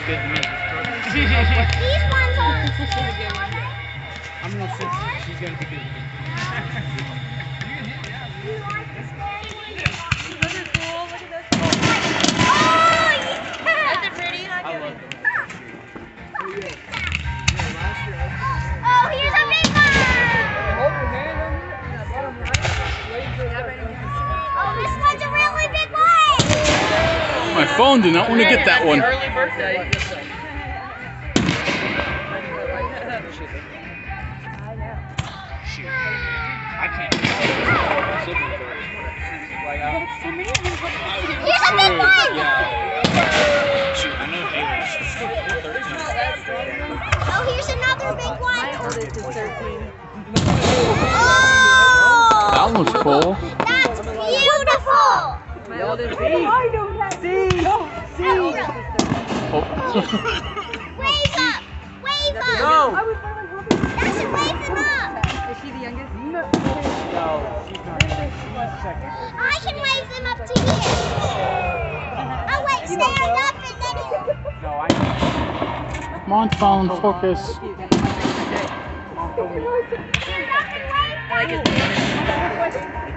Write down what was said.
good to me. These ones are. I'm gonna say she's gonna be good to me. You like the scary ones? Those are cool. Look at those. Oh, yeah! Those are pretty. I love them. Oh, here's a big one! Hold your hand under it in that bottom right. Oh, this one's a really big one! My phone did not want to get that one. Early birthday. Shoot. I can't. Here's a big one! Yeah. Shoot, I know Haley's 13. Oh, here's another big one! My oldest is 13. Oh! That was cool. That's beautiful! My oldest is Oh. Wave up! Wave up! No! That should wave him up! Is she the youngest? No, she's not. She's second. I can wave them up to here! Oh wait, stand up and then you... No, I Come on, phone, focus. Stand up and wave I like his